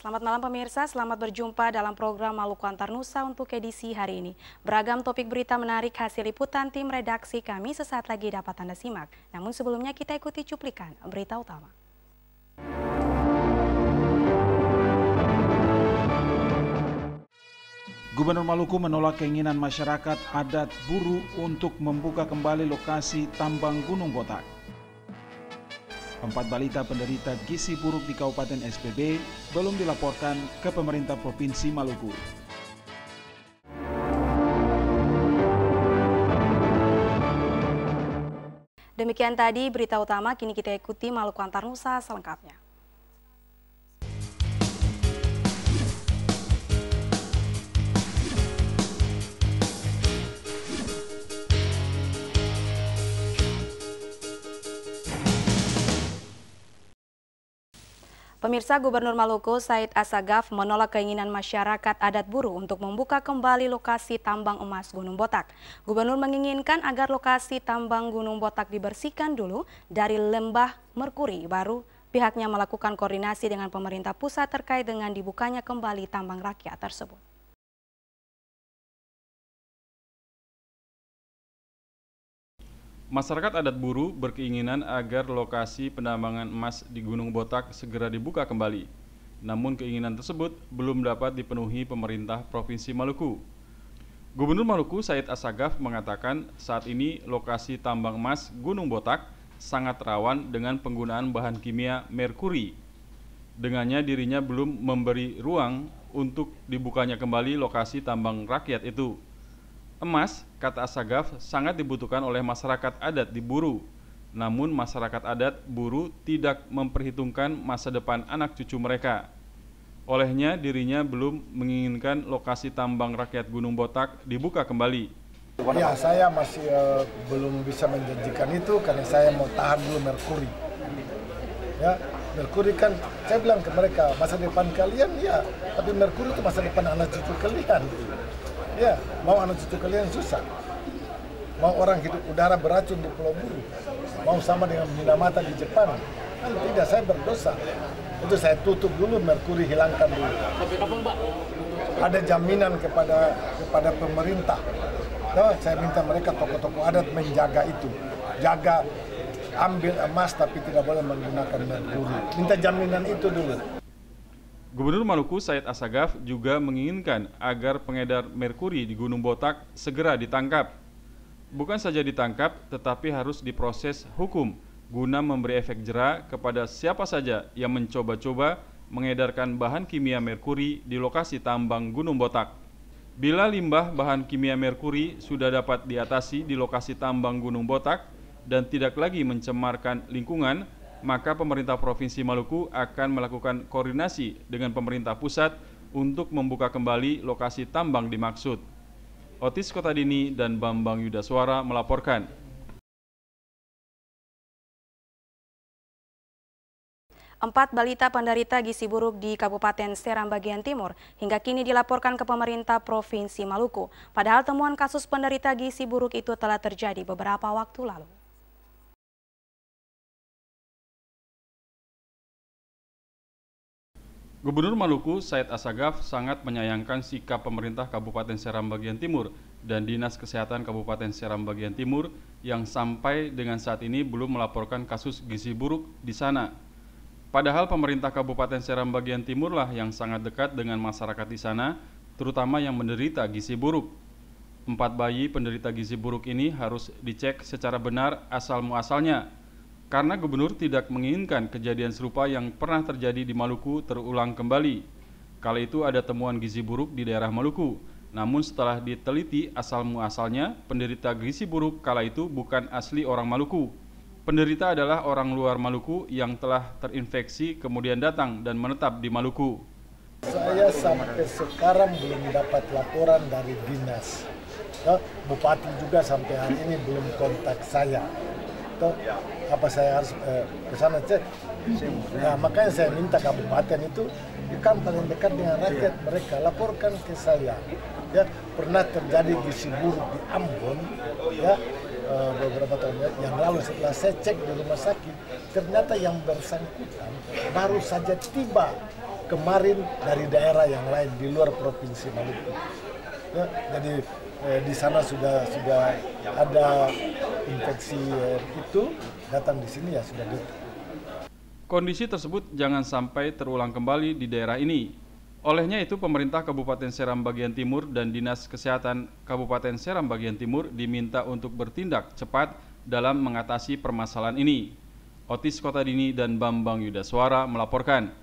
Selamat malam pemirsa, selamat berjumpa dalam program Maluku Antar Nusa untuk edisi hari ini. Beragam topik berita menarik hasil liputan tim redaksi kami sesaat lagi dapat Anda simak. Namun sebelumnya kita ikuti cuplikan berita utama. Gubernur Maluku menolak keinginan masyarakat adat Buru untuk membuka kembali lokasi tambang Gunung Botak. 4 balita penderita gizi buruk di Kabupaten SPB belum dilaporkan ke pemerintah Provinsi Maluku. Demikian tadi berita utama, kini kita ikuti Maluku Antar Nusa selengkapnya. Pemirsa, Gubernur Maluku Said Assagaf menolak keinginan masyarakat adat Buru untuk membuka kembali lokasi tambang emas Gunung Botak. Gubernur menginginkan agar lokasi tambang Gunung Botak dibersihkan dulu dari lembah merkuri, baru pihaknya melakukan koordinasi dengan pemerintah pusat terkait dengan dibukanya kembali tambang rakyat tersebut. Masyarakat adat Buru berkeinginan agar lokasi penambangan emas di Gunung Botak segera dibuka kembali. Namun keinginan tersebut belum dapat dipenuhi pemerintah Provinsi Maluku. Gubernur Maluku Said Assagaf mengatakan saat ini lokasi tambang emas Gunung Botak sangat rawan dengan penggunaan bahan kimia merkuri. Dengannya dirinya belum memberi ruang untuk dibukanya kembali lokasi tambang rakyat itu. Emas, kata Assagaf, sangat dibutuhkan oleh masyarakat adat di Buru. Namun masyarakat adat Buru tidak memperhitungkan masa depan anak cucu mereka. Olehnya dirinya belum menginginkan lokasi tambang rakyat Gunung Botak dibuka kembali. Ya, saya masih belum bisa menjanjikan itu karena saya mau tahan dulu merkuri. Ya, merkuri kan saya bilang ke mereka, masa depan kalian ya, tapi merkuri itu masa depan anak cucu kalian. Ya, mau anak cucu kalian susah. Mau orang hidup udara beracun di Pulau Buru. Mau sama dengan Minamata di Jepang. Kan tidak, saya berdosa. Itu saya tutup dulu, merkuri hilangkan dulu. Ada jaminan kepada pemerintah. Nah, saya minta mereka tokoh-tokoh adat menjaga itu. Jaga, ambil emas tapi tidak boleh menggunakan merkuri. Minta jaminan itu dulu. Gubernur Maluku Said Assagaf juga menginginkan agar pengedar merkuri di Gunung Botak segera ditangkap. Bukan saja ditangkap, tetapi harus diproses hukum guna memberi efek jera kepada siapa saja yang mencoba-coba mengedarkan bahan kimia merkuri di lokasi tambang Gunung Botak. Bila limbah bahan kimia merkuri sudah dapat diatasi di lokasi tambang Gunung Botak dan tidak lagi mencemarkan lingkungan, maka pemerintah Provinsi Maluku akan melakukan koordinasi dengan pemerintah pusat untuk membuka kembali lokasi tambang dimaksud. Otis Kotadini dan Bambang Yudaswara melaporkan. Empat balita penderita gizi buruk di Kabupaten Seram bagian timur hingga kini dilaporkan ke pemerintah Provinsi Maluku. Padahal temuan kasus penderita gizi buruk itu telah terjadi beberapa waktu lalu. Gubernur Maluku Said Assagaf sangat menyayangkan sikap pemerintah Kabupaten Seram bagian timur dan Dinas Kesehatan Kabupaten Seram bagian timur yang sampai dengan saat ini belum melaporkan kasus gizi buruk di sana. Padahal pemerintah Kabupaten Seram bagian timur lah yang sangat dekat dengan masyarakat di sana, terutama yang menderita gizi buruk. 4 bayi penderita gizi buruk ini harus dicek secara benar asal-muasalnya. Karena gubernur tidak menginginkan kejadian serupa yang pernah terjadi di Maluku terulang kembali. Kala itu ada temuan gizi buruk di daerah Maluku. Namun setelah diteliti asal-muasalnya, penderita gizi buruk kala itu bukan asli orang Maluku. Penderita adalah orang luar Maluku yang telah terinfeksi kemudian datang dan menetap di Maluku. Saya sampai sekarang belum dapat laporan dari dinas. Bupati juga sampai hari ini belum kontak saya. Apa saya harus ke sana cek? Nah, makanya saya minta kabupaten itu kan paling dekat dengan rakyat, mereka laporkan ke saya. Ya, pernah terjadi gizi buruk di Ambon, ya, beberapa tahun yang lalu. Setelah saya cek di rumah sakit, ternyata yang bersangkutan baru saja tiba kemarin dari daerah yang lain di luar provinsi Maluku. Ya, jadi di sana sudah ada infeksi itu, datang di sini ya sudah ditutup. Kondisi tersebut jangan sampai terulang kembali di daerah ini. Olehnya itu, pemerintah Kabupaten Seram Bagian Timur dan Dinas Kesehatan Kabupaten Seram Bagian Timur diminta untuk bertindak cepat dalam mengatasi permasalahan ini. Otis Kotadini dan Bambang Yudaswara melaporkan.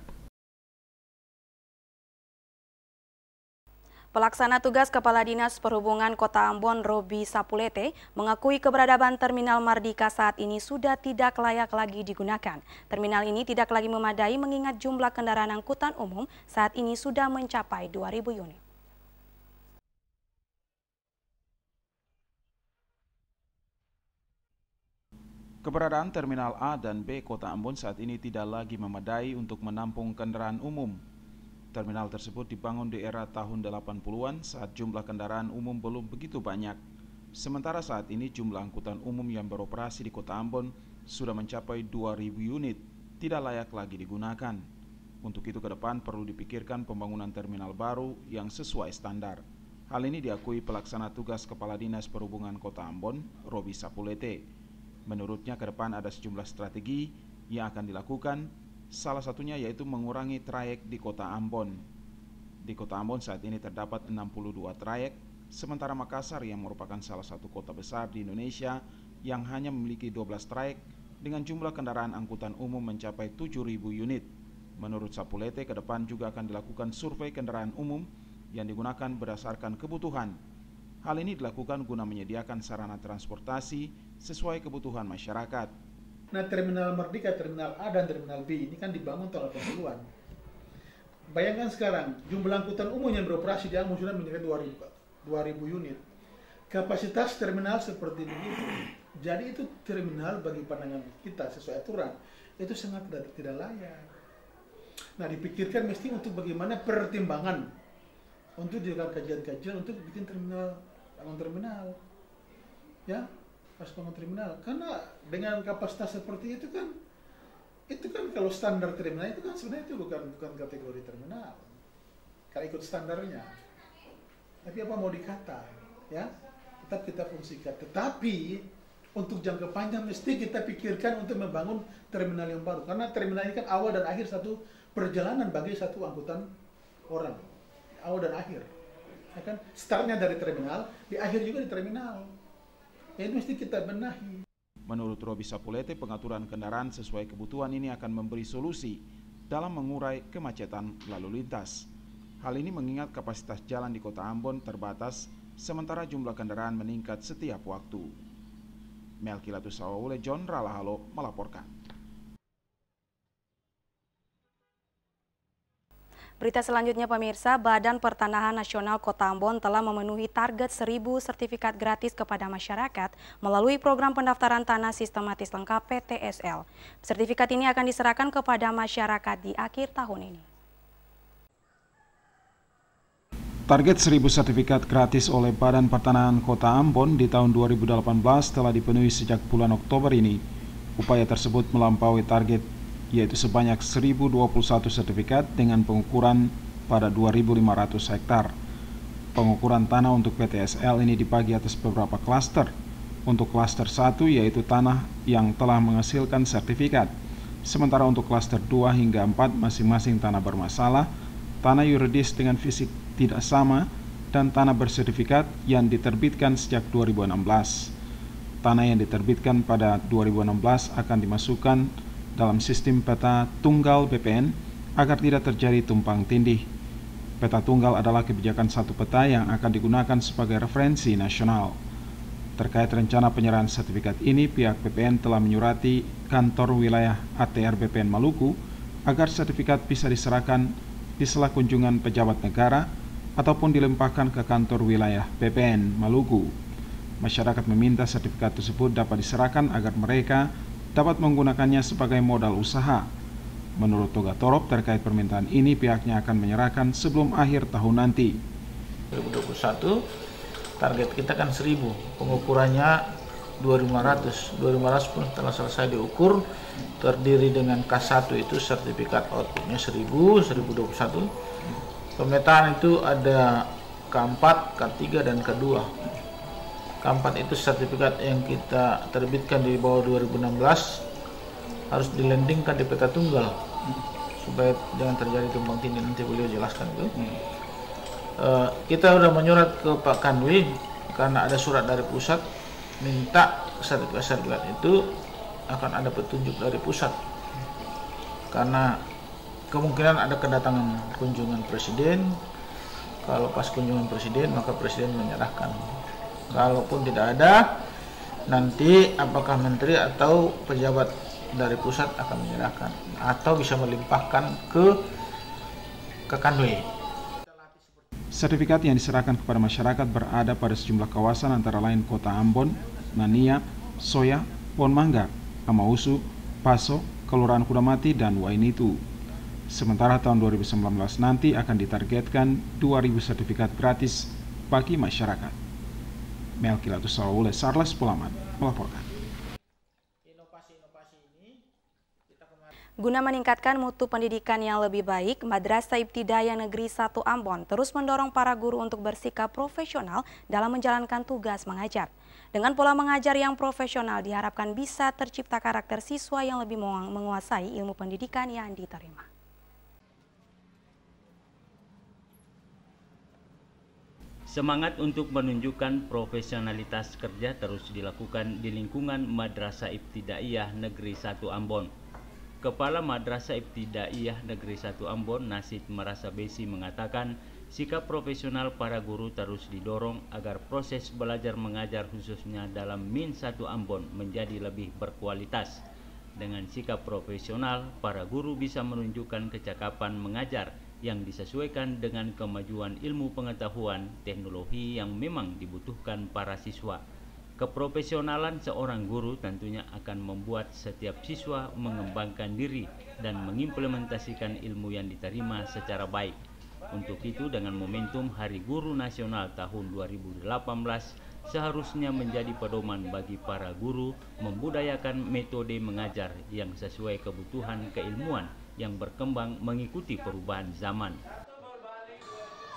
Pelaksana tugas Kepala Dinas Perhubungan Kota Ambon, Robi Sapulete, mengakui keberadaan Terminal Mardika saat ini sudah tidak layak lagi digunakan. Terminal ini tidak lagi memadai mengingat jumlah kendaraan angkutan umum saat ini sudah mencapai 2.000 unit. Keberadaan Terminal A dan B Kota Ambon saat ini tidak lagi memadai untuk menampung kendaraan umum. Terminal tersebut dibangun di era tahun 80-an saat jumlah kendaraan umum belum begitu banyak. Sementara saat ini jumlah angkutan umum yang beroperasi di Kota Ambon sudah mencapai 2.000 unit, tidak layak lagi digunakan. Untuk itu ke depan perlu dipikirkan pembangunan terminal baru yang sesuai standar. Hal ini diakui pelaksana tugas Kepala Dinas Perhubungan Kota Ambon, Robi Sapulete. Menurutnya ke depan ada sejumlah strategi yang akan dilakukan. Salah satunya yaitu mengurangi trayek di Kota Ambon. Di Kota Ambon saat ini terdapat 62 trayek, sementara Makassar yang merupakan salah satu kota besar di Indonesia yang hanya memiliki 12 trayek dengan jumlah kendaraan angkutan umum mencapai 7.000 unit. Menurut Sapulete, ke depan juga akan dilakukan survei kendaraan umum yang digunakan berdasarkan kebutuhan. Hal ini dilakukan guna menyediakan sarana transportasi sesuai kebutuhan masyarakat. Nah, Terminal Mardika, Terminal A dan Terminal B ini kan dibangun tahun 80-an. Bayangkan sekarang, jumlah angkutan umum yang beroperasi di Ambon sudah mencapai 2.000 unit. Kapasitas terminal seperti ini, jadi itu terminal bagi pandangan kita sesuai aturan, itu sangat tidak layak. Nah, dipikirkan mesti untuk bagaimana pertimbangan untuk dilakukan kajian-kajian untuk bikin terminal, bangun terminal. Ya, pas bangun terminal, karena dengan kapasitas seperti itu kan kalau standar terminal itu kan sebenarnya itu bukan kategori terminal, kalau ikut standarnya. Tapi apa mau dikata, ya tetap kita fungsikan. Tetapi untuk jangka panjang mesti kita pikirkan untuk membangun terminal yang baru, karena terminal ini kan awal dan akhir satu perjalanan bagi satu angkutan orang, awal dan akhir. Ya kan, startnya dari terminal, di akhir juga di terminal. Ini mesti kita benahi. Menurut Robi Sapulete, pengaturan kendaraan sesuai kebutuhan ini akan memberi solusi dalam mengurai kemacetan lalu lintas. Hal ini mengingat kapasitas jalan di Kota Ambon terbatas, sementara jumlah kendaraan meningkat setiap waktu. Melkilatus Sawawule, John Ralahalo melaporkan. Berita selanjutnya pemirsa, Badan Pertanahan Nasional Kota Ambon telah memenuhi target 1.000 sertifikat gratis kepada masyarakat melalui program pendaftaran tanah sistematis lengkap PTSL. Sertifikat ini akan diserahkan kepada masyarakat di akhir tahun ini. Target 1.000 sertifikat gratis oleh Badan Pertanahan Kota Ambon di tahun 2018 telah dipenuhi sejak bulan Oktober ini. Upaya tersebut melampaui target, yaitu sebanyak 1.021 sertifikat dengan pengukuran pada 2.500 hektar. Pengukuran tanah untuk PTSL ini dibagi atas beberapa klaster. Untuk klaster 1 yaitu tanah yang telah menghasilkan sertifikat. Sementara untuk klaster 2 hingga 4 masing-masing tanah bermasalah, tanah yuridis dengan fisik tidak sama, dan tanah bersertifikat yang diterbitkan sejak 2016. Tanah yang diterbitkan pada 2016 akan dimasukkan dalam sistem peta tunggal BPN agar tidak terjadi tumpang tindih. Peta tunggal adalah kebijakan satu peta yang akan digunakan sebagai referensi nasional. Terkait rencana penyerahan sertifikat ini, pihak BPN telah menyurati kantor wilayah ATR BPN Maluku agar sertifikat bisa diserahkan di sela kunjungan pejabat negara ataupun dilimpahkan ke kantor wilayah BPN Maluku. Masyarakat meminta sertifikat tersebut dapat diserahkan agar mereka dapat menggunakannya sebagai modal usaha. Menurut Toga Torop, terkait permintaan ini pihaknya akan menyerahkan sebelum akhir tahun nanti. 2021 target kita kan 1.000, pengukurannya 2.500 pun telah selesai diukur, terdiri dengan K1 itu sertifikat outputnya 1000, 1021. Pemetaan itu ada K4, K3 dan K2. K4 itu sertifikat yang kita terbitkan di bawah 2016 harus dilandingkan di peta tunggal supaya jangan terjadi tumpang tindih, nanti beliau jelaskan itu. Kita sudah menyurat ke Pak Kanwil karena ada surat dari pusat minta sertifikat itu akan ada petunjuk dari pusat, karena kemungkinan ada kedatangan kunjungan presiden. Kalau pas kunjungan presiden maka presiden menyerahkan, kalaupun tidak ada nanti apakah menteri atau pejabat dari pusat akan menyerahkan atau bisa melimpahkan ke Kanwil. Sertifikat yang diserahkan kepada masyarakat berada pada sejumlah kawasan antara lain Kota Ambon, Nania, Soya, Pohon Mangga, Amausu, Paso, Kelurahan Kudamati, dan Wainitu. Sementara tahun 2019 nanti akan ditargetkan 2.000 sertifikat gratis bagi masyarakat. Melkilatus Saule, Sarles Polaman melaporkan. Guna meningkatkan mutu pendidikan yang lebih baik, Madrasah Ibtidaiyah Negeri 1 Ambon terus mendorong para guru untuk bersikap profesional dalam menjalankan tugas mengajar. Dengan pola mengajar yang profesional diharapkan bisa tercipta karakter siswa yang lebih menguasai ilmu pendidikan yang diterima. Semangat untuk menunjukkan profesionalitas kerja terus dilakukan di lingkungan Madrasah Ibtidaiyah Negeri 1 Ambon. Kepala Madrasah Ibtidaiyah Negeri 1 Ambon, Nasid Merasa Besi, mengatakan sikap profesional para guru terus didorong agar proses belajar mengajar khususnya dalam Min 1 Ambon menjadi lebih berkualitas. Dengan sikap profesional, para guru bisa menunjukkan kecakapan mengajar yang disesuaikan dengan kemajuan ilmu pengetahuan teknologi yang memang dibutuhkan para siswa. Keprofesionalan seorang guru tentunya akan membuat setiap siswa mengembangkan diri dan mengimplementasikan ilmu yang diterima secara baik. Untuk itu, dengan momentum Hari Guru Nasional tahun 2018, seharusnya menjadi pedoman bagi para guru membudayakan metode mengajar yang sesuai kebutuhan keilmuan yang berkembang mengikuti perubahan zaman.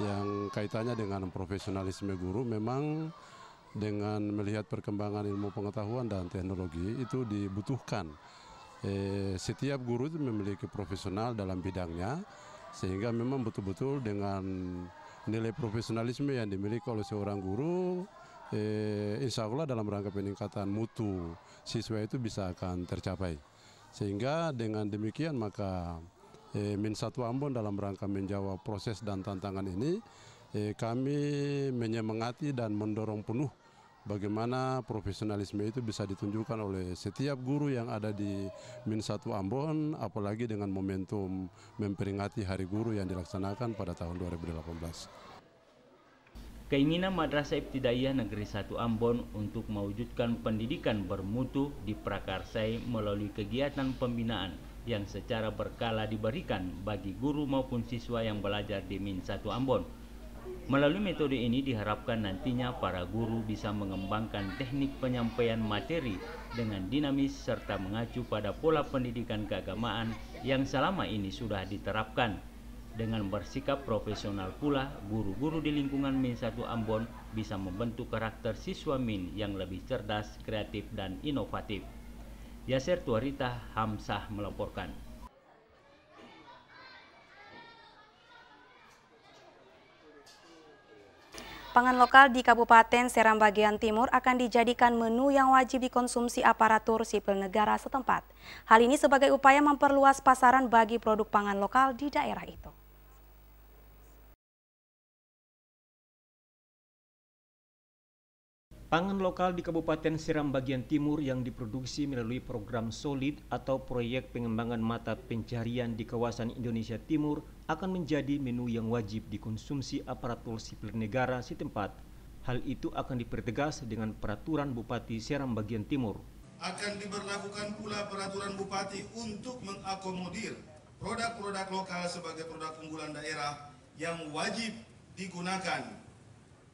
Yang kaitannya dengan profesionalisme guru, memang dengan melihat perkembangan ilmu pengetahuan dan teknologi itu dibutuhkan. Setiap guru itu memiliki profesional dalam bidangnya, sehingga memang betul-betul dengan nilai profesionalisme yang dimiliki oleh seorang guru, insya Allah dalam rangka peningkatan mutu siswa itu bisa akan tercapai. Sehingga dengan demikian maka Min 1 Ambon dalam rangka menjawab proses dan tantangan ini, kami menyemangati dan mendorong penuh bagaimana profesionalisme itu bisa ditunjukkan oleh setiap guru yang ada di Min 1 Ambon, apalagi dengan momentum memperingati Hari Guru yang dilaksanakan pada tahun 2018. Keinginan Madrasah Ibtidaiyah Negeri 1 Ambon untuk mewujudkan pendidikan bermutu diprakarsai melalui kegiatan pembinaan yang secara berkala diberikan bagi guru maupun siswa yang belajar di Min 1 Ambon. Melalui metode ini diharapkan nantinya para guru bisa mengembangkan teknik penyampaian materi dengan dinamis serta mengacu pada pola pendidikan keagamaan yang selama ini sudah diterapkan. Dengan bersikap profesional pula, guru-guru di lingkungan Min 1 Ambon bisa membentuk karakter siswa Min yang lebih cerdas, kreatif, dan inovatif. Yasser Tuarita Hamsah melaporkan. Pangan lokal di Kabupaten Seram bagian timur akan dijadikan menu yang wajib dikonsumsi aparatur sipil negara setempat. Hal ini sebagai upaya memperluas pasaran bagi produk pangan lokal di daerah itu. Pangan lokal di Kabupaten Seram bagian timur yang diproduksi melalui program SOLID atau proyek pengembangan mata pencarian di kawasan Indonesia Timur akan menjadi menu yang wajib dikonsumsi aparatur sipil negara setempat. Hal itu akan dipertegas dengan peraturan Bupati Seram bagian timur. Akan diberlakukan pula peraturan Bupati untuk mengakomodir produk-produk lokal sebagai produk unggulan daerah yang wajib digunakan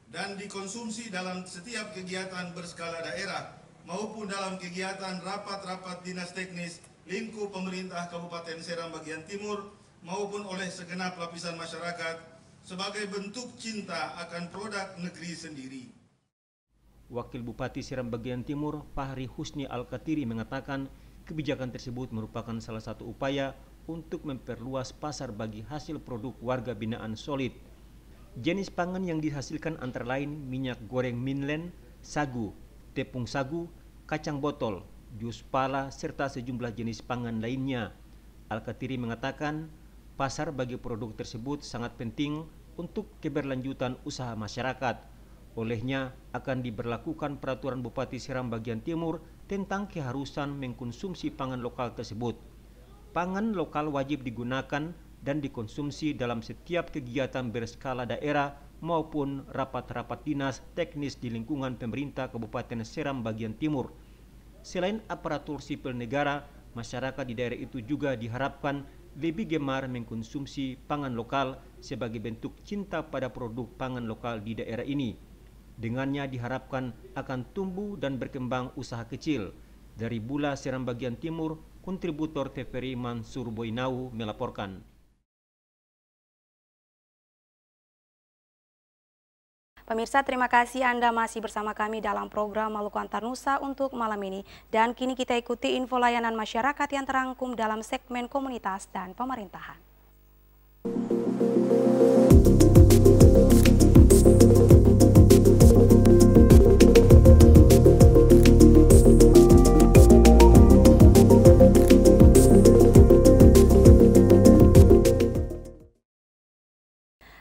dan dikonsumsi dalam setiap kegiatan berskala daerah maupun dalam kegiatan rapat-rapat dinas teknis lingkup pemerintah Kabupaten Seram bagian timur maupun oleh segenap lapisan masyarakat sebagai bentuk cinta akan produk negeri sendiri. Wakil Bupati Seram bagian Timur, Fahri Husni Al-Katiri mengatakan kebijakan tersebut merupakan salah satu upaya untuk memperluas pasar bagi hasil produk warga binaan Solid. Jenis pangan yang dihasilkan antara lain minyak goreng Minlen, sagu, tepung sagu, kacang botol, jus pala, serta sejumlah jenis pangan lainnya. Al-Katiri mengatakan pasar bagi produk tersebut sangat penting untuk keberlanjutan usaha masyarakat. Olehnya akan diberlakukan peraturan Bupati Seram bagian Timur tentang keharusan mengkonsumsi pangan lokal tersebut. Pangan lokal wajib digunakan dan dikonsumsi dalam setiap kegiatan berskala daerah maupun rapat-rapat dinas teknis di lingkungan pemerintah Kabupaten Seram bagian Timur. Selain aparatur sipil negara, masyarakat di daerah itu juga diharapkan lebih gemar mengkonsumsi pangan lokal sebagai bentuk cinta pada produk pangan lokal di daerah ini. Dengannya diharapkan akan tumbuh dan berkembang usaha kecil. Dari Bula Seram bagian Timur, kontributor TVRI Mansur Boinau melaporkan. Pemirsa, terima kasih Anda masih bersama kami dalam program Maluku Antar Nusa untuk malam ini. Dan kini kita ikuti info layanan masyarakat yang terangkum dalam segmen komunitas dan pemerintahan.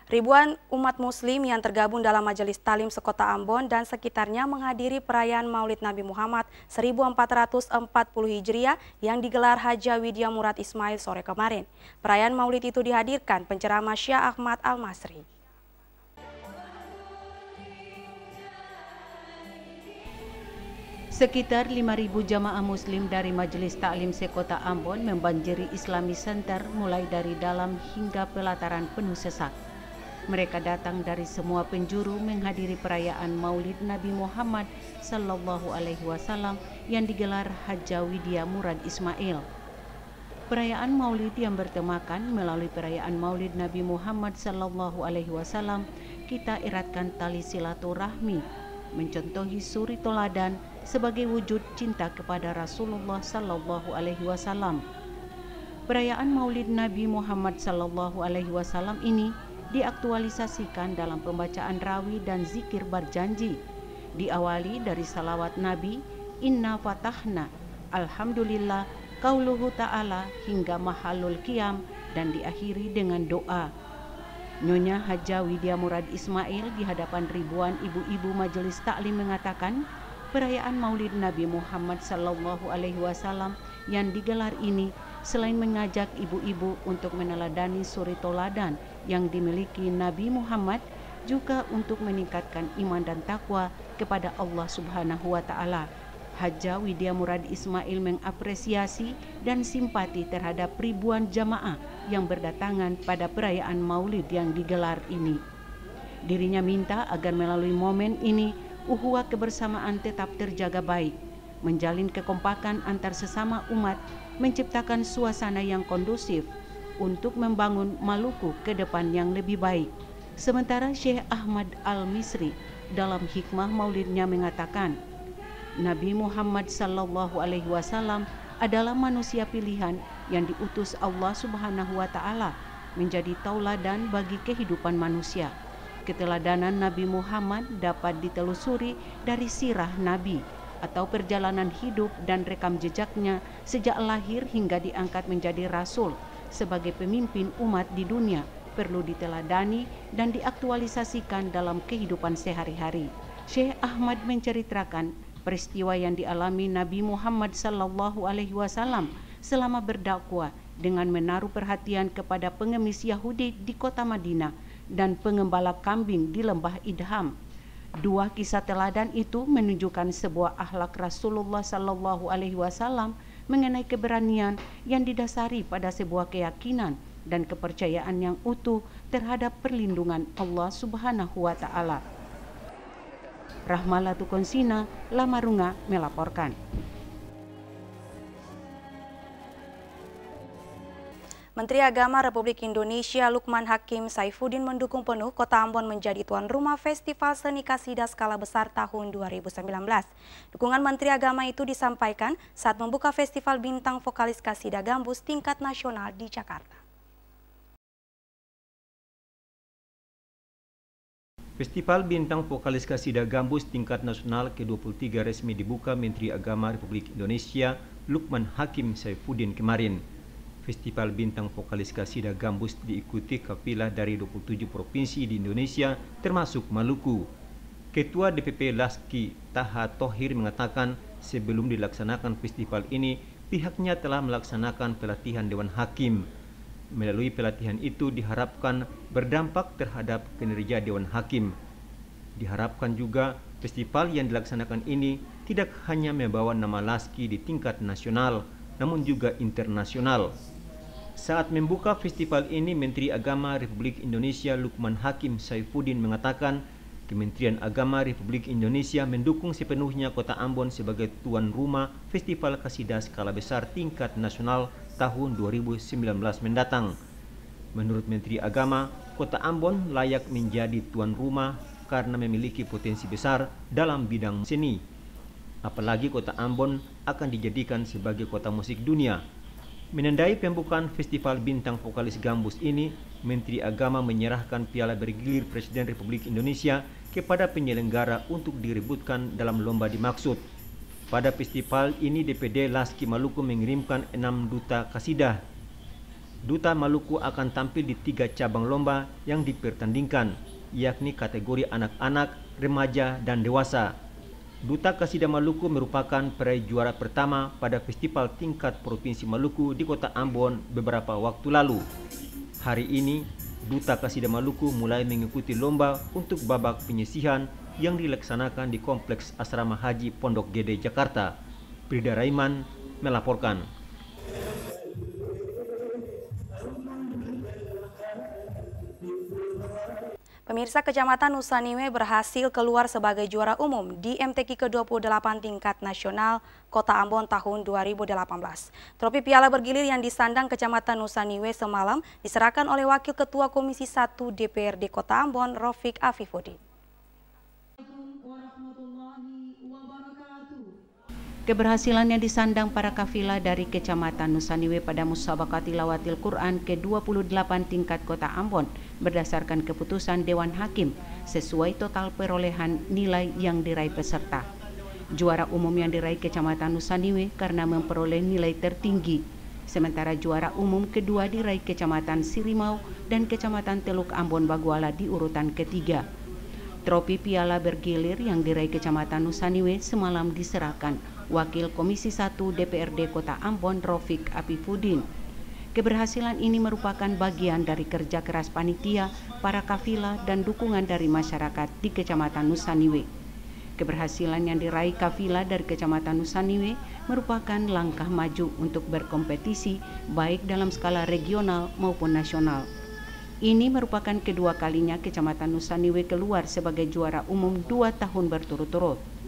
Ribuan umat muslim yang tergabung dalam Majelis Talim Sekota Ambon dan sekitarnya menghadiri perayaan Maulid Nabi Muhammad 1440 Hijriah yang digelar Haja Widya Murad Ismail sore kemarin. Perayaan Maulid itu dihadirkan penceramah Syekh Ahmad Al-Masri. Sekitar 5.000 jamaah muslim dari Majelis Taklim Sekota Ambon membanjiri Islamic Center mulai dari dalam hingga pelataran penuh sesak. Mereka datang dari semua penjuru menghadiri perayaan Maulid Nabi Muhammad Sallallahu Alaihi Wasallam yang digelar Haja Widya Murad Ismail. Perayaan Maulid yang bertemakan melalui perayaan Maulid Nabi Muhammad Sallallahu Alaihi Wasallam, kita eratkan tali silaturahmi, mencontohi suri toladan sebagai wujud cinta kepada Rasulullah Sallallahu Alaihi Wasallam. Perayaan Maulid Nabi Muhammad Sallallahu Alaihi Wasallam ini diaktualisasikan dalam pembacaan rawi dan zikir berjanji, diawali dari salawat Nabi, Inna Fatahna, Alhamdulillah, Qauluhu Ta'ala hingga Mahalul Qiyam, dan diakhiri dengan doa. Nyonya Haja Widya Murad Ismail di hadapan ribuan ibu-ibu Majelis Taklim mengatakan, perayaan Maulid Nabi Muhammad Sallallahu Alaihi Wasallam yang digelar ini selain mengajak ibu-ibu untuk meneladani suri toladan yang dimiliki Nabi Muhammad, juga untuk meningkatkan iman dan takwa kepada Allah Subhanahu wa Ta'ala. Haja Widya Murad Ismail mengapresiasi dan simpati terhadap ribuan jamaah yang berdatangan pada perayaan Maulid yang digelar ini. Dirinya minta agar melalui momen ini ukhuwah kebersamaan tetap terjaga baik, menjalin kekompakan antar sesama umat, menciptakan suasana yang kondusif untuk membangun Maluku ke depan yang lebih baik. Sementara Syekh Ahmad Al-Misri dalam hikmah maulidnya mengatakan, Nabi Muhammad Sallallahu Alaihi Wasallam adalah manusia pilihan yang diutus Allah Subhanahu wa Ta'ala menjadi tauladan bagi kehidupan manusia. Keteladanan Nabi Muhammad dapat ditelusuri dari sirah Nabi atau perjalanan hidup dan rekam jejaknya sejak lahir hingga diangkat menjadi Rasul sebagai pemimpin umat di dunia, perlu diteladani dan diaktualisasikan dalam kehidupan sehari-hari. Syekh Ahmad menceritakan peristiwa yang dialami Nabi Muhammad Sallallahu Alaihi Wasallam selama berdakwah dengan menaruh perhatian kepada pengemis Yahudi di kota Madinah dan pengembala kambing di lembah Idham. Dua kisah teladan itu menunjukkan sebuah akhlak Rasulullah Sallallahu Alaihi Wasallam mengenai keberanian yang didasari pada sebuah keyakinan dan kepercayaan yang utuh terhadap perlindungan Allah Subhanahu wa Ta'ala. Rahmalatu Konsina, Lamarunga melaporkan. Menteri Agama Republik Indonesia Lukman Hakim Saifuddin mendukung penuh Kota Ambon menjadi tuan rumah Festival Seni Kasidah Skala Besar tahun 2019. Dukungan Menteri Agama itu disampaikan saat membuka Festival Bintang Vokalis Kasidah Gambus tingkat nasional di Jakarta. Festival Bintang Vokalis Kasidah Gambus tingkat nasional ke-23 resmi dibuka Menteri Agama Republik Indonesia Lukman Hakim Saifuddin kemarin. Festival Bintang Vokalis Kasidah Gambus diikuti kafilah dari 27 provinsi di Indonesia termasuk Maluku. Ketua DPP Laski Taha Thohir mengatakan sebelum dilaksanakan festival ini pihaknya telah melaksanakan pelatihan Dewan Hakim. Melalui pelatihan itu diharapkan berdampak terhadap kinerja Dewan Hakim. Diharapkan juga festival yang dilaksanakan ini tidak hanya membawa nama Laski di tingkat nasional, namun juga internasional. Saat membuka festival ini, Menteri Agama Republik Indonesia Lukman Hakim Saifuddin mengatakan Kementerian Agama Republik Indonesia mendukung sepenuhnya Kota Ambon sebagai tuan rumah Festival Kasidah Skala Besar tingkat nasional tahun 2019 mendatang. Menurut Menteri Agama, Kota Ambon layak menjadi tuan rumah karena memiliki potensi besar dalam bidang seni. Apalagi Kota Ambon akan dijadikan sebagai kota musik dunia. Menandai pembukaan Festival Bintang Vokalis Gambus ini, Menteri Agama menyerahkan piala bergilir Presiden Republik Indonesia kepada penyelenggara untuk direbutkan dalam lomba dimaksud. Pada festival ini DPD Laski Maluku mengirimkan 6 duta kasidah. Duta Maluku akan tampil di 3 cabang lomba yang dipertandingkan, yakni kategori anak-anak, remaja, dan dewasa. Duta Kasidah Maluku merupakan peraih juara pertama pada festival tingkat Provinsi Maluku di Kota Ambon beberapa waktu lalu. Hari ini, Duta Kasidah Maluku mulai mengikuti lomba untuk babak penyisihan yang dilaksanakan di Kompleks Asrama Haji Pondok Gede, Jakarta. Prida Raiman melaporkan. Pemirsa, Kecamatan Nusaniwe berhasil keluar sebagai juara umum di MTQ ke-28 tingkat nasional Kota Ambon tahun 2018. Trofi piala bergilir yang disandang Kecamatan Nusaniwe semalam diserahkan oleh Wakil Ketua Komisi 1 DPRD Kota Ambon, Rafiq Afifuddin. Keberhasilannya disandang para kafilah dari Kecamatan Nusaniwe pada Musabaqah Tilawatil Quran ke-28 tingkat Kota Ambon berdasarkan keputusan Dewan Hakim sesuai total perolehan nilai yang diraih peserta. Juara umum yang diraih Kecamatan Nusaniwe karena memperoleh nilai tertinggi, sementara juara umum kedua diraih Kecamatan Sirimau dan Kecamatan Teluk Ambon Baguala di urutan ketiga. Trofi piala bergilir yang diraih Kecamatan Nusaniwe semalam diserahkan Wakil Komisi 1 DPRD Kota Ambon, Rafiq Afifuddin. Keberhasilan ini merupakan bagian dari kerja keras panitia, para kafilah, dan dukungan dari masyarakat di Kecamatan Nusaniwe. Keberhasilan yang diraih kafilah dari Kecamatan Nusaniwe merupakan langkah maju untuk berkompetisi baik dalam skala regional maupun nasional. Ini merupakan kedua kalinya Kecamatan Nusaniwe keluar sebagai juara umum 2 tahun berturut-turut.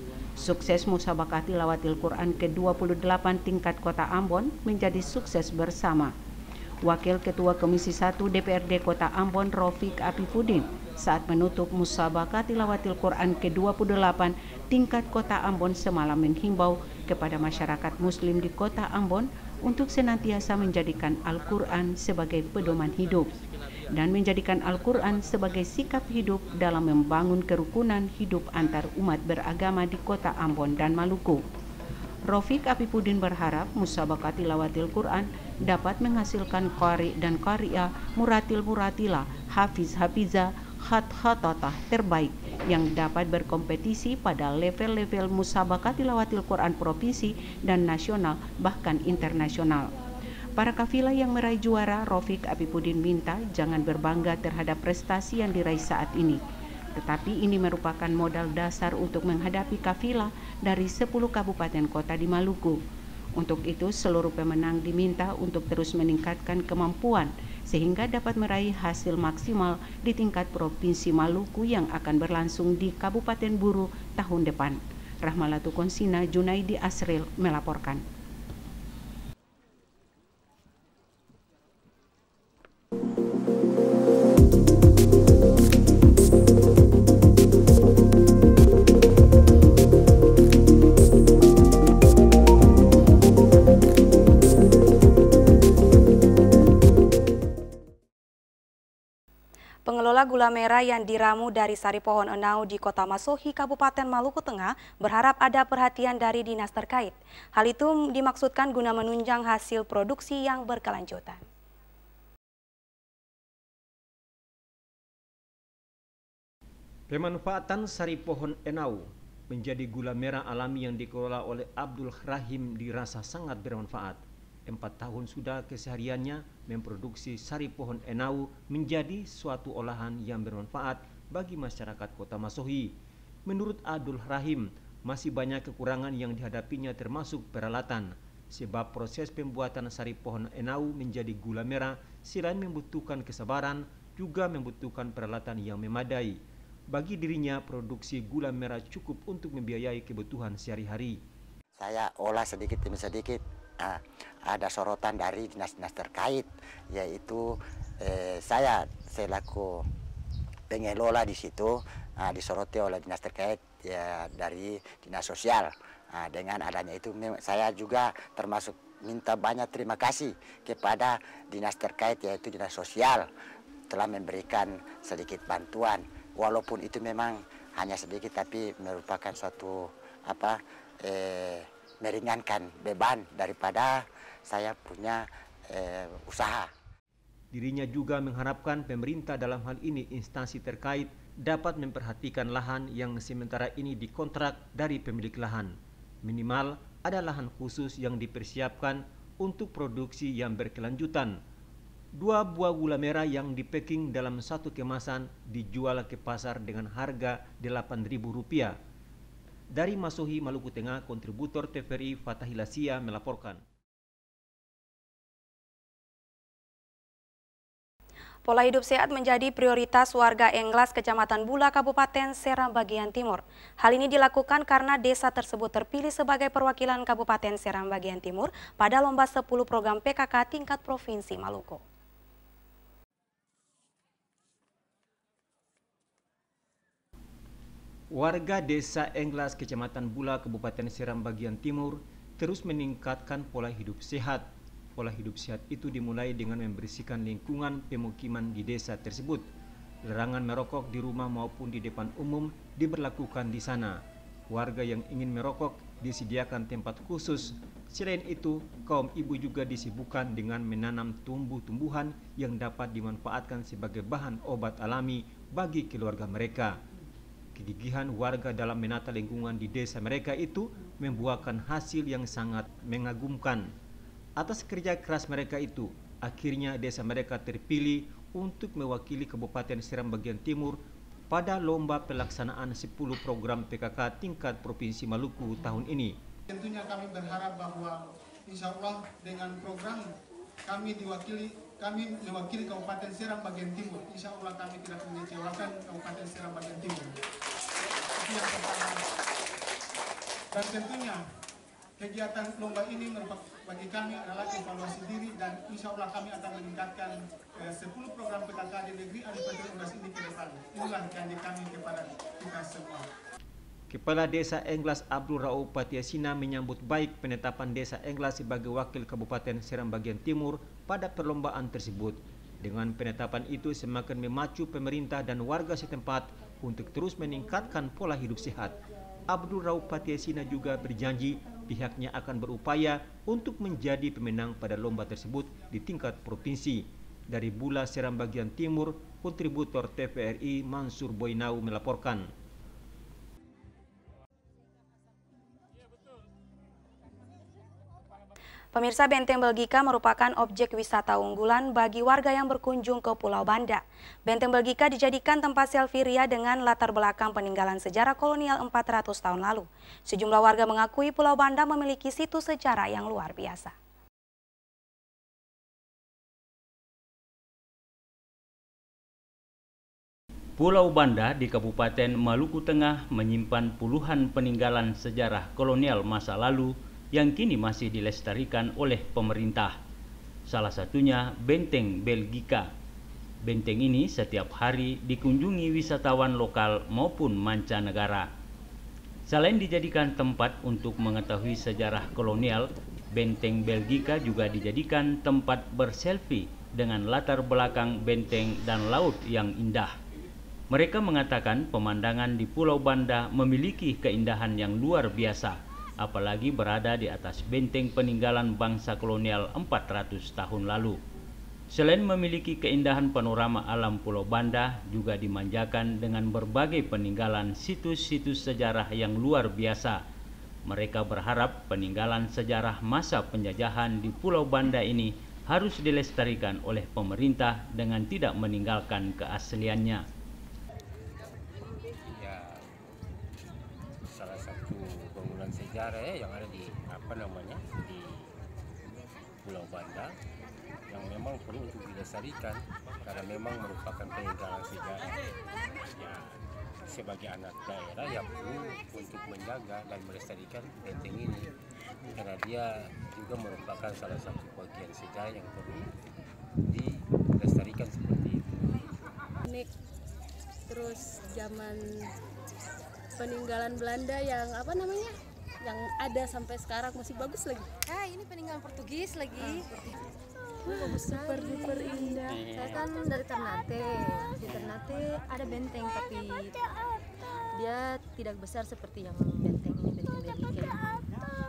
Sukses Musabaqah Tilawatil Quran ke-28 tingkat Kota Ambon menjadi sukses bersama. Wakil Ketua Komisi 1 DPRD Kota Ambon, Rafiq Afifuddin, saat menutup Musabaqah Tilawatil Quran ke-28 tingkat Kota Ambon semalam menghimbau kepada masyarakat Muslim di Kota Ambon untuk senantiasa menjadikan Al-Quran sebagai pedoman hidup dan menjadikan Al-Quran sebagai sikap hidup dalam membangun kerukunan hidup antar umat beragama di Kota Ambon dan Maluku. Rafiq Afifuddin berharap Musabaqah Tilawatil Quran dapat menghasilkan qari dan qari'ah, muratil-muratila, hafiz-hafizah, khat-khatatah terbaik yang dapat berkompetisi pada level-level Musabaqah Tilawatil Quran provinsi dan nasional bahkan internasional. Para kafilah yang meraih juara, Rafiq Afifuddin minta jangan berbangga terhadap prestasi yang diraih saat ini. Tetapi ini merupakan modal dasar untuk menghadapi kafilah dari 10 kabupaten kota di Maluku. Untuk itu, seluruh pemenang diminta untuk terus meningkatkan kemampuan sehingga dapat meraih hasil maksimal di tingkat Provinsi Maluku yang akan berlangsung di Kabupaten Buru tahun depan. Rahmalatu Konsina, Junaidi Asril melaporkan. Pengelola gula merah yang diramu dari sari pohon enau di Kota Masohi, Kabupaten Maluku Tengah berharap ada perhatian dari dinas terkait. Hal itu dimaksudkan guna menunjang hasil produksi yang berkelanjutan. Pemanfaatan sari pohon enau menjadi gula merah alami yang dikelola oleh Abdul Rahim dirasa sangat bermanfaat. 4 tahun sudah kesehariannya memproduksi sari pohon enau menjadi suatu olahan yang bermanfaat bagi masyarakat Kota Masohi. Menurut Abdul Rahim, masih banyak kekurangan yang dihadapinya termasuk peralatan, sebab proses pembuatan sari pohon enau menjadi gula merah selain membutuhkan kesabaran, juga membutuhkan peralatan yang memadai. Bagi dirinya, produksi gula merah cukup untuk membiayai kebutuhan sehari-hari. Saya olah sedikit demi sedikit. Ada sorotan dari dinas-dinas terkait, yaitu saya selaku pengelola di situ disoroti oleh dinas terkait ya, dari dinas sosial. Dengan adanya itu saya juga termasuk minta banyak terima kasih kepada dinas terkait, yaitu dinas sosial, telah memberikan sedikit bantuan, walaupun itu memang hanya sedikit, tapi merupakan suatu meringankan beban daripada saya punya usaha. Dirinya juga mengharapkan pemerintah, dalam hal ini instansi terkait, dapat memperhatikan lahan yang sementara ini dikontrak dari pemilik lahan. Minimal ada lahan khusus yang dipersiapkan untuk produksi yang berkelanjutan. 2 buah gula merah yang dipacking dalam satu kemasan dijual ke pasar dengan harga Rp8.000. Dari Masohi, Maluku Tengah, kontributor TVRI Fatahila Sia melaporkan. Pola hidup sehat menjadi prioritas warga Englas, Kecamatan Bula, Kabupaten Seram bagian Timur. Hal ini dilakukan karena desa tersebut terpilih sebagai perwakilan Kabupaten Seram bagian Timur pada lomba 10 program PKK tingkat Provinsi Maluku. Warga desa Englas, Kecamatan Bula, Kabupaten Seram bagian Timur terus meningkatkan pola hidup sehat. Pola hidup sehat itu dimulai dengan membersihkan lingkungan pemukiman di desa tersebut. Larangan merokok di rumah maupun di depan umum diberlakukan di sana. Warga yang ingin merokok disediakan tempat khusus. Selain itu, kaum ibu juga disibukkan dengan menanam tumbuh-tumbuhan yang dapat dimanfaatkan sebagai bahan obat alami bagi keluarga mereka. Kegigihan warga dalam menata lingkungan di desa mereka itu membuahkan hasil yang sangat mengagumkan. Atas kerja keras mereka itu, akhirnya desa mereka terpilih untuk mewakili Kabupaten Seram bagian Timur pada lomba pelaksanaan 10 program PKK tingkat Provinsi Maluku tahun ini. Tentunya kami berharap bahwa insya Allah dengan program kami mewakili Kabupaten Seram bagian Timur. Insya Allah kami tidak mengecewakan Kabupaten Seram bagian Timur. Itu yang pertama. Dan tentunya kegiatan lomba ini bagi kami adalah evaluasi diri, dan insya Allah kami akan meningkatkan 10 program PKK di negeri Adipati Unggas ini ke depan. Inilah janji kami kepada kita semua. Kepala Desa Englas Abdul Rauf Patiasina menyambut baik penetapan Desa Englas sebagai wakil Kabupaten Seram bagian Timur pada perlombaan tersebut. Dengan penetapan itu semakin memacu pemerintah dan warga setempat untuk terus meningkatkan pola hidup sehat. Abdul Rauf Patiasina juga berjanji pihaknya akan berupaya untuk menjadi pemenang pada lomba tersebut di tingkat provinsi. Dari Bula, Seram bagian Timur, kontributor TVRI Mansur Boynau melaporkan. Pemirsa, Benteng Belgika merupakan objek wisata unggulan bagi warga yang berkunjung ke Pulau Banda. Benteng Belgika dijadikan tempat selfie ria dengan latar belakang peninggalan sejarah kolonial 400 tahun lalu. Sejumlah warga mengakui Pulau Banda memiliki situs sejarah yang luar biasa. Pulau Banda di Kabupaten Maluku Tengah menyimpan puluhan peninggalan sejarah kolonial masa lalu yang kini masih dilestarikan oleh pemerintah. Salah satunya Benteng Belgika. Benteng ini setiap hari dikunjungi wisatawan lokal maupun mancanegara. Selain dijadikan tempat untuk mengetahui sejarah kolonial, Benteng Belgika juga dijadikan tempat berselfie dengan latar belakang benteng dan laut yang indah. Mereka mengatakan pemandangan di Pulau Banda memiliki keindahan yang luar biasa, apalagi berada di atas benteng peninggalan bangsa kolonial 400 tahun lalu. Selain memiliki keindahan panorama alam Pulau Banda, juga dimanjakan dengan berbagai peninggalan situs-situs sejarah yang luar biasa. Mereka berharap peninggalan sejarah masa penjajahan di Pulau Banda ini harus dilestarikan oleh pemerintah dengan tidak meninggalkan keasliannya. Salah satu bangunan sejarah yang ada di di Pulau Banda yang memang perlu untuk dilestarikan karena memang merupakan peninggalan sejarah. Ya, sebagai anak daerah yang perlu untuk menjaga dan melestarikan benteng ini karena dia juga merupakan salah satu bagian sejarah yang perlu dilestarikan seperti itu. Unik, terus zaman peninggalan Belanda yang yang ada sampai sekarang masih bagus lagi. Ini peninggalan Portugis lagi. Super indah. Saya kan dari Ternate. Di Ternate ada benteng tapi dia tidak besar seperti yang benteng ini, benteng Belgika.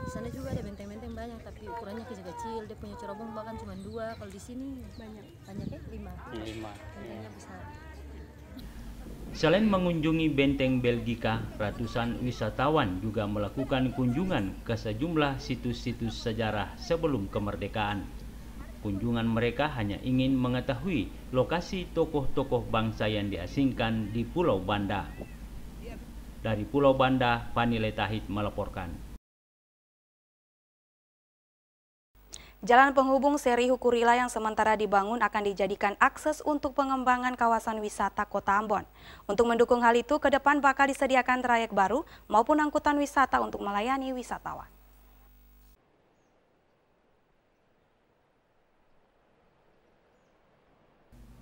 Di sana juga ada benteng-benteng banyak tapi ukurannya kecil-kecil. Dia punya cerobong bahkan cuma 2. Kalau di sini banyak ya 5. Bentengnya besar. Selain mengunjungi Benteng Belgika, ratusan wisatawan juga melakukan kunjungan ke sejumlah situs-situs sejarah sebelum kemerdekaan. Kunjungan mereka hanya ingin mengetahui lokasi tokoh-tokoh bangsa yang diasingkan di Pulau Banda. Dari Pulau Banda, Fani Letahid melaporkan. Jalan penghubung seri Hukurila yang sementara dibangun akan dijadikan akses untuk pengembangan kawasan wisata Kota Ambon. Untuk mendukung hal itu, ke depan bakal disediakan trayek baru maupun angkutan wisata untuk melayani wisatawan.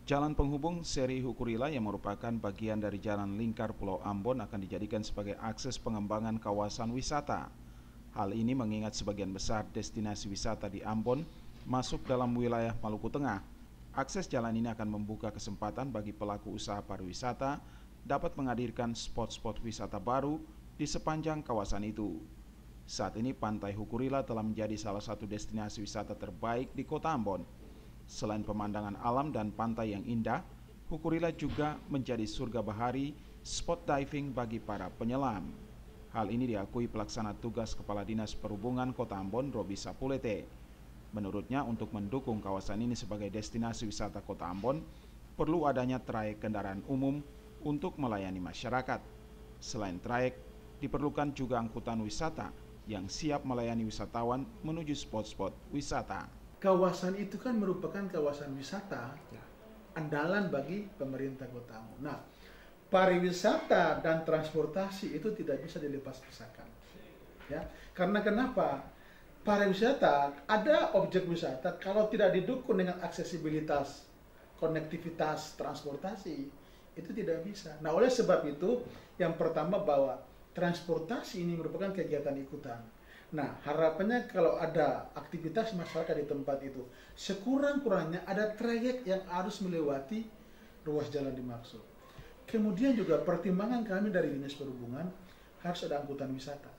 Jalan penghubung seri Hukurila yang merupakan bagian dari jalan lingkar Pulau Ambon akan dijadikan sebagai akses pengembangan kawasan wisata. Hal ini mengingat sebagian besar destinasi wisata di Ambon masuk dalam wilayah Maluku Tengah. Akses jalan ini akan membuka kesempatan bagi pelaku usaha pariwisata dapat menghadirkan spot-spot wisata baru di sepanjang kawasan itu. Saat ini Pantai Hukurila telah menjadi salah satu destinasi wisata terbaik di Kota Ambon. Selain pemandangan alam dan pantai yang indah, Hukurila juga menjadi surga bahari, spot diving bagi para penyelam. Hal ini diakui pelaksana tugas Kepala Dinas Perhubungan Kota Ambon, Robi Sapulete. Menurutnya, untuk mendukung kawasan ini sebagai destinasi wisata Kota Ambon, perlu adanya trayek kendaraan umum untuk melayani masyarakat. Selain trayek, diperlukan juga angkutan wisata yang siap melayani wisatawan menuju spot-spot wisata. Kawasan itu kan merupakan kawasan wisata andalan bagi pemerintah Kota Ambon. Nah, pariwisata dan transportasi itu tidak bisa dilepas-pisahkan, ya. Karena kenapa? Pariwisata ada objek wisata kalau tidak didukung dengan aksesibilitas, konektivitas, transportasi itu tidak bisa. Nah, oleh sebab itu yang pertama bahwa transportasi ini merupakan kegiatan ikutan. Nah, harapannya kalau ada aktivitas masyarakat di tempat itu, sekurang-kurangnya ada trayek yang harus melewati ruas jalan dimaksud. Kemudian juga pertimbangan kami dari Dinas Perhubungan harus ada angkutan wisata.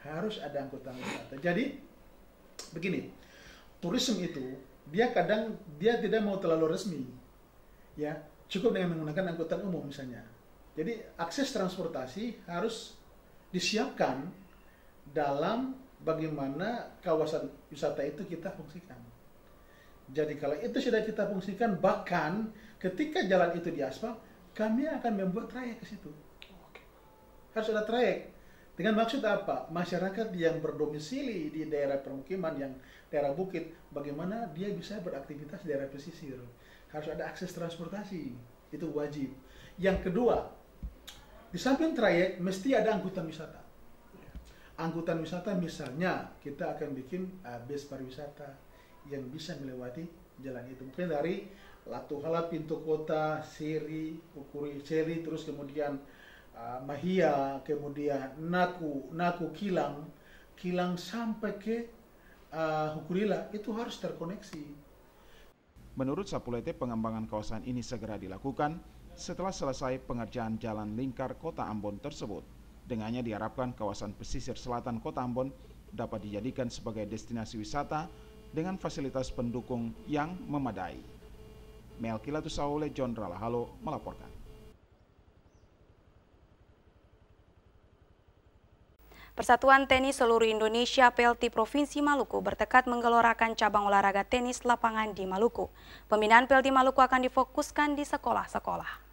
Harus ada angkutan wisata. Jadi begini, turisme itu dia kadang tidak mau terlalu resmi, ya cukup dengan menggunakan angkutan umum misalnya. Jadi akses transportasi harus disiapkan dalam bagaimana kawasan wisata itu kita fungsikan. Jadi kalau itu sudah kita fungsikan, bahkan ketika jalan itu diaspal, kami akan membuat trayek ke situ. Harus ada trayek. Dengan maksud apa? Masyarakat yang berdomisili di daerah permukiman, yang daerah bukit, bagaimana dia bisa beraktivitas di daerah pesisir. Harus ada akses transportasi, itu wajib. Yang kedua, di samping trayek mesti ada angkutan wisata. Angkutan wisata misalnya kita akan bikin bus pariwisata yang bisa melewati jalan itu. Mungkin dari Latuhala, Pintu Kota, Seri, Ukuri, Seri, terus kemudian Mahia, kemudian Naku, Kilang sampai ke Hukurila, itu harus terkoneksi. Menurut Sapulete, pengembangan kawasan ini segera dilakukan setelah selesai pengerjaan jalan lingkar Kota Ambon tersebut. Dengannya diharapkan kawasan pesisir selatan Kota Ambon dapat dijadikan sebagai destinasi wisata dengan fasilitas pendukung yang memadai. Melkilatus Saule, John Ralahalo melaporkan. Persatuan Tenis Seluruh Indonesia PLT Provinsi Maluku bertekad menggelorakan cabang olahraga tenis lapangan di Maluku. Pembinaan PLT Maluku akan difokuskan di sekolah-sekolah.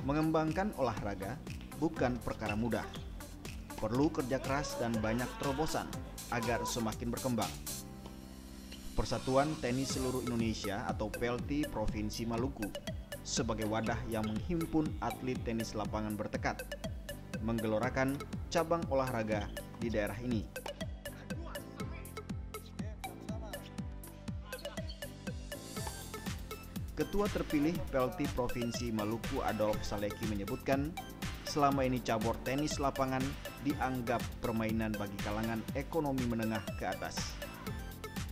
Mengembangkan olahraga bukan perkara mudah. Perlu kerja keras dan banyak terobosan agar semakin berkembang. Persatuan Tenis Seluruh Indonesia atau PLT Provinsi Maluku sebagai wadah yang menghimpun atlet tenis lapangan bertekad menggelorakan cabang olahraga di daerah ini. Ketua terpilih PLT Provinsi Maluku Adolf Saleki menyebutkan selama ini cabur tenis lapangan dianggap permainan bagi kalangan ekonomi menengah ke atas.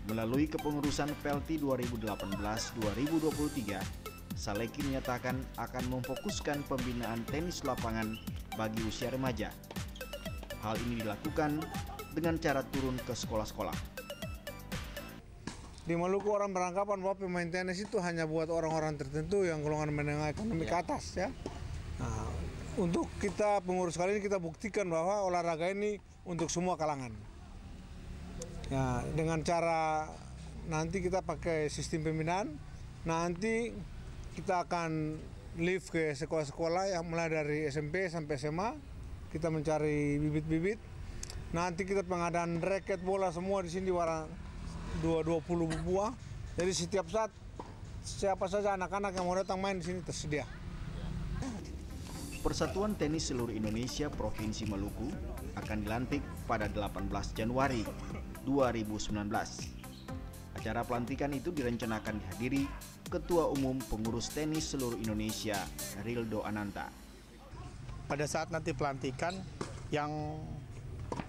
Melalui kepengurusan PLT 2018-2023, Saleki menyatakan akan memfokuskan pembinaan tenis lapangan bagi usia remaja. Hal ini dilakukan dengan cara turun ke sekolah-sekolah. Di Maluku orang beranggapan bahwa pemain tenis itu hanya buat orang-orang tertentu yang golongan menengah ekonomi ke atas ya. Nah, untuk kita pengurus kali ini kita buktikan bahwa olahraga ini untuk semua kalangan. Ya, dengan cara nanti kita pakai sistem pembinaan, nanti kita akan live ke sekolah-sekolah yang mulai dari SMP sampai SMA, kita mencari bibit-bibit. Nanti kita pengadaan raket bola semua di sini warna 20 buah. Jadi setiap saat siapa saja anak-anak yang mau datang main di sini tersedia. Persatuan Tenis Seluruh Indonesia Provinsi Maluku akan dilantik pada 18 Januari 2019. Acara pelantikan itu direncanakan dihadiri Ketua Umum Pengurus Tenis Seluruh Indonesia, Rildo Ananta. Pada saat nanti pelantikan, yang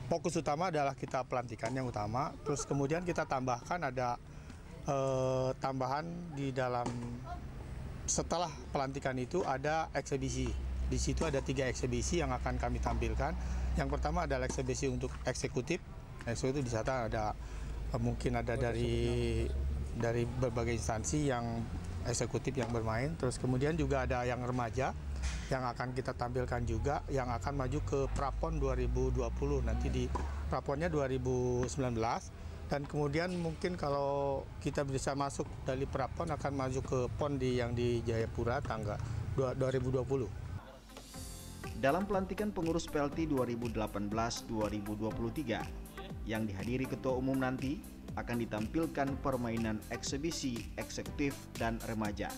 fokus utama adalah kita pelantikan yang utama, terus kemudian kita tambahkan ada tambahan di dalam setelah pelantikan itu ada eksebisi. Di situ ada 3 eksebisi yang akan kami tampilkan. Yang pertama adalah eksebisi untuk eksekutif. Eksekutif di sana ada mungkin ada dari berbagai instansi yang eksekutif yang bermain. Terus kemudian juga ada yang remaja yang akan kita tampilkan juga, yang akan maju ke Prapon 2020 nanti di Praponnya 2019. Dan kemudian mungkin kalau kita bisa masuk dari Prapon akan maju ke PON yang di Jayapura tanggal 2020. Dalam pelantikan pengurus PLT 2018-2023 yang dihadiri Ketua Umum nanti akan ditampilkan permainan eksebisi, eksekutif, dan remaja.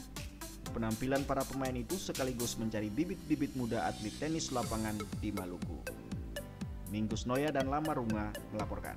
Penampilan para pemain itu sekaligus mencari bibit-bibit muda atlet tenis lapangan di Maluku. Minggus Noya dan Lamarunga melaporkan.